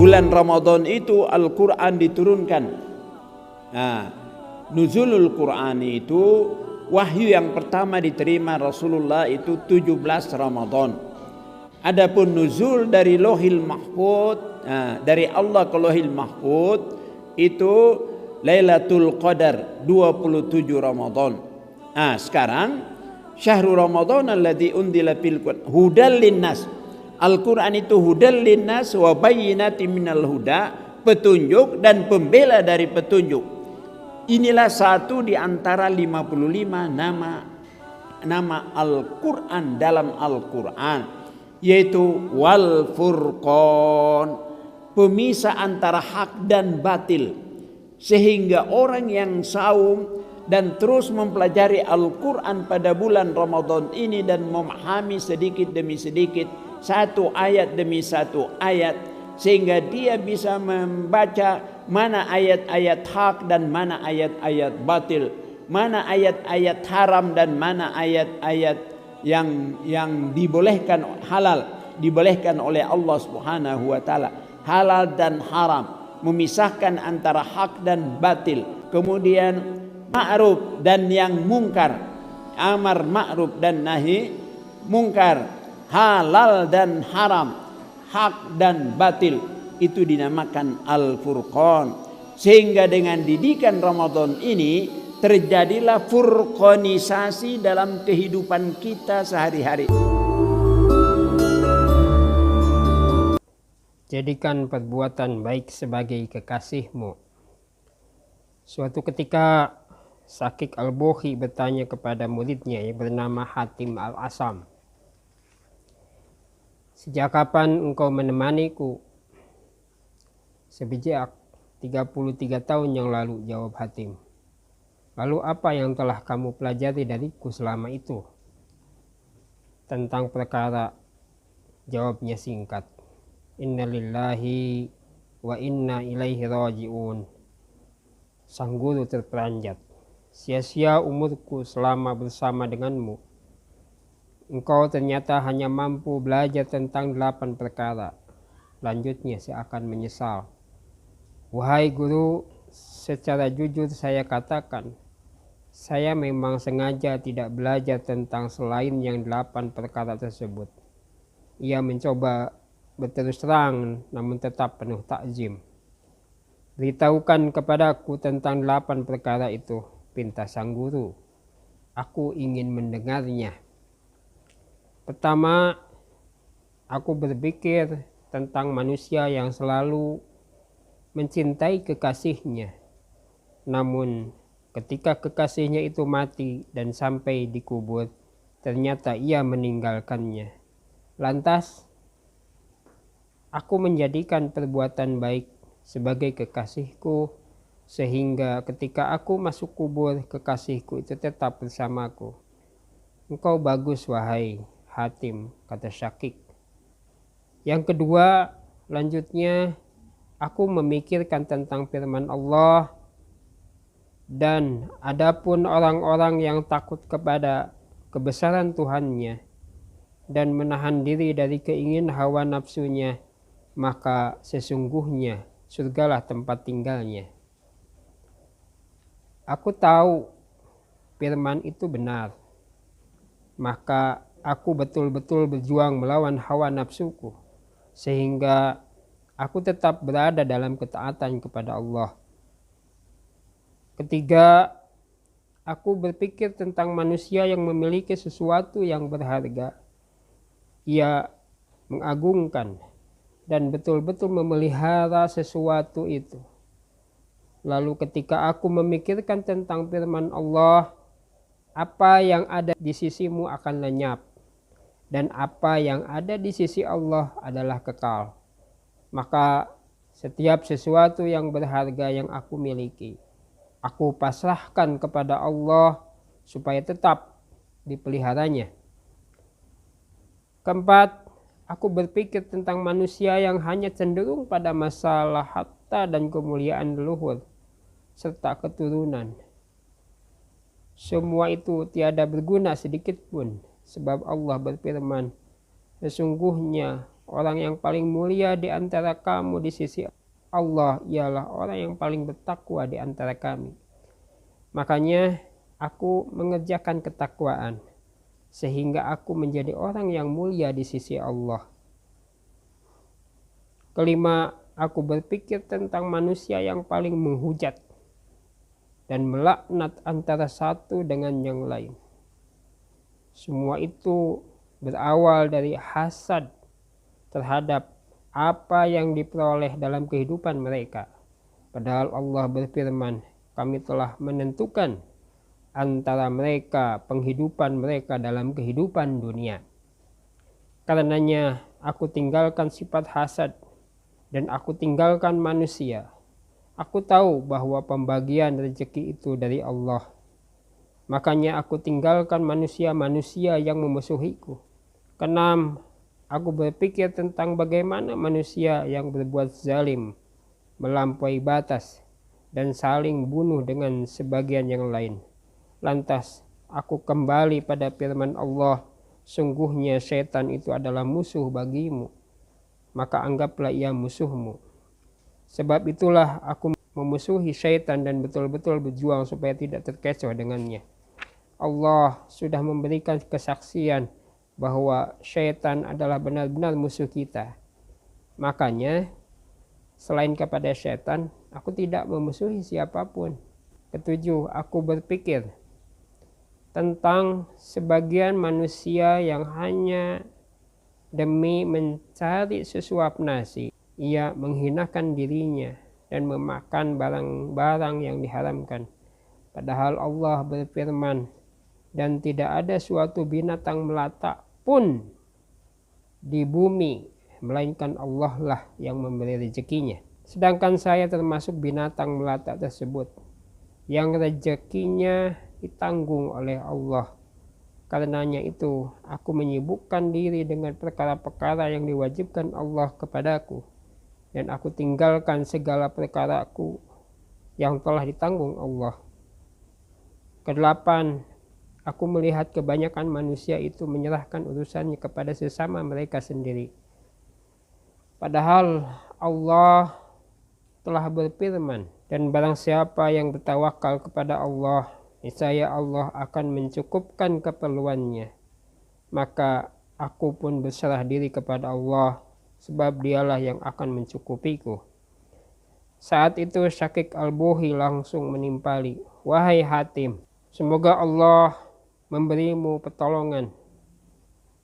bulan Ramadan itu Al-Quran diturunkan. Nah, nuzulul Quran itu wahyu yang pertama diterima Rasulullah itu 17 Ramadan. Adapun nuzul dari Lauhil Mahfuz, dari Allah ke Lauhil Mahfuz itu Lailatul Qadar 27 Ramadan. Nah, sekarang Syahrul Ramadan alladzi unzila fil Qur'an hudal linnas. Al-Quran itu hudal linnas wa bayyinatin minal huda, petunjuk dan pembela dari petunjuk. Inilah satu di antara 55 nama Al-Quran dalam Al-Quran, yaitu Wal Furqan, pemisah antara hak dan batil. Sehingga orang yang saum dan terus mempelajari Al-Quran pada bulan Ramadan ini dan memahami sedikit demi sedikit, satu ayat demi satu ayat, sehingga dia bisa membaca mana ayat-ayat hak dan mana ayat-ayat batil, mana ayat-ayat haram dan mana ayat-ayat yang dibolehkan, halal, dibolehkan oleh Allah Subhanahu wa taala, halal dan haram, memisahkan antara hak dan batil. Kemudian ma'ruf dan yang mungkar, amar ma'ruf dan nahi mungkar, halal dan haram, hak dan batil, itu dinamakan Al-Furqan. Sehingga dengan didikan Ramadan ini terjadilah furqanisasi dalam kehidupan kita sehari-hari. Jadikan perbuatan baik sebagai kekasihmu. Suatu ketika Syakik Al-Buhi bertanya kepada muridnya yang bernama Hatim Al-Asam, "Sejak kapan engkau menemaniku?" "Sejak 33 tahun yang lalu," jawab Hatim. "Lalu apa yang telah kamu pelajari dariku selama itu?" "Tentang perkara," jawabnya singkat, "Inna lillahi wa inna ilaihi raji'un." Sang guru terperanjat, "Sia-sia umurku selama bersama denganmu. Engkau ternyata hanya mampu belajar tentang 8 perkara. Lanjutnya saya akan menyesal." "Wahai guru, secara jujur saya katakan, saya memang sengaja tidak belajar tentang selain yang 8 perkara tersebut." Ia mencoba berterus terang namun tetap penuh takzim. "Beritahukan kepadaku tentang 8 perkara itu," pinta sang guru. "Aku ingin mendengarnya." "Pertama, aku berpikir tentang manusia yang selalu mencintai kekasihnya. Namun ketika kekasihnya itu mati dan sampai dikubur, ternyata ia meninggalkannya. Lantas aku menjadikan perbuatan baik sebagai kekasihku, sehingga ketika aku masuk kubur, kekasihku itu tetap bersamaku." "Engkau bagus wahai Hatim," kata Syakik. "Yang kedua," lanjutnya, "aku memikirkan tentang firman Allah, dan adapun orang-orang yang takut kepada kebesaran Tuhannya dan menahan diri dari keinginan hawa nafsunya, maka sesungguhnya surgalah tempat tinggalnya. Aku tahu firman itu benar, maka aku betul-betul berjuang melawan hawa nafsuku, sehingga aku tetap berada dalam ketaatan kepada Allah. Ketiga, aku berpikir tentang manusia yang memiliki sesuatu yang berharga. Ia mengagungkan dan betul-betul memelihara sesuatu itu. Lalu ketika aku memikirkan tentang firman Allah, apa yang ada di sisimu akan lenyap, dan apa yang ada di sisi Allah adalah kekal. Maka setiap sesuatu yang berharga yang aku miliki, aku pasrahkan kepada Allah supaya tetap dipeliharanya. Keempat, aku berpikir tentang manusia yang hanya cenderung pada masalah harta dan kemuliaan leluhur serta keturunan. Semua itu tiada berguna sedikit pun, sebab Allah berfirman, sesungguhnya orang yang paling mulia di antara kamu di sisi Allah ialah orang yang paling bertakwa di antara kami. Makanya aku mengerjakan ketakwaan sehingga aku menjadi orang yang mulia di sisi Allah. Kelima, aku berpikir tentang manusia yang paling menghujat dan melaknat antara satu dengan yang lain. Semua itu berawal dari hasad terhadap apa yang diperoleh dalam kehidupan mereka. Padahal Allah berfirman, kami telah menentukan antara mereka penghidupan mereka dalam kehidupan dunia. Karenanya aku tinggalkan sifat hasad dan aku tinggalkan manusia. Aku tahu bahwa pembagian rezeki itu dari Allah. Makanya aku tinggalkan manusia-manusia yang memusuhiku. Keenam, aku berpikir tentang bagaimana manusia yang berbuat zalim, melampaui batas, dan saling bunuh dengan sebagian yang lain. Lantas aku kembali pada firman Allah, sungguhnya setan itu adalah musuh bagimu, maka anggaplah ia musuhmu. Sebab itulah aku memusuhi setan dan betul-betul berjuang supaya tidak terkecoh dengannya. Allah sudah memberikan kesaksian bahwa syaitan adalah benar-benar musuh kita. Makanya selain kepada syaitan, aku tidak memusuhi siapapun. Ketujuh, aku berpikir tentang sebagian manusia yang hanya demi mencari sesuap nasi, ia menghinakan dirinya dan memakan barang-barang yang diharamkan. Padahal Allah berfirman, dan tidak ada suatu binatang melata pun di bumi, melainkan Allah lah yang memberi rezekinya. Sedangkan saya termasuk binatang melata tersebut, yang rezekinya ditanggung oleh Allah. Karenanya itu, aku menyibukkan diri dengan perkara-perkara yang diwajibkan Allah kepadaku, dan aku tinggalkan segala perkaraku yang telah ditanggung Allah. Kedelapan, aku melihat kebanyakan manusia itu menyerahkan urusannya kepada sesama mereka sendiri. Padahal Allah telah berfirman, dan barang siapa yang bertawakal kepada Allah, niscaya Allah akan mencukupkan keperluannya. Maka aku pun berserah diri kepada Allah, sebab dialah yang akan mencukupiku. Saat itu Syakik Al-Buhi langsung menimpali, wahai Hatim, semoga Allah memberimu pertolongan.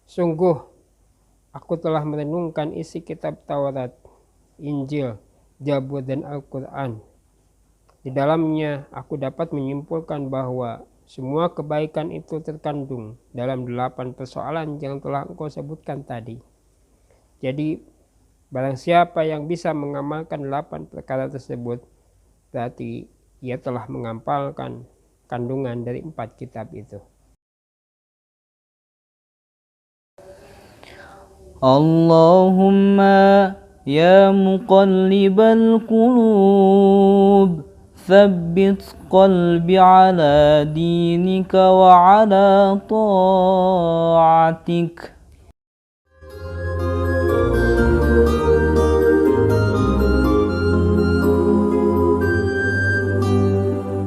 Sungguh aku telah merenungkan isi kitab Taurat, Injil, Zabur dan Al-Quran. Di dalamnya aku dapat menyimpulkan bahwa semua kebaikan itu terkandung dalam 8 persoalan yang telah engkau sebutkan tadi. Jadi barang siapa yang bisa mengamalkan 8 perkara tersebut, berarti ia telah mengamalkan kandungan dari 4 kitab itu. Allahumma ya muqallibal qulub ثبت قلبي على دينك وعلى طاعتك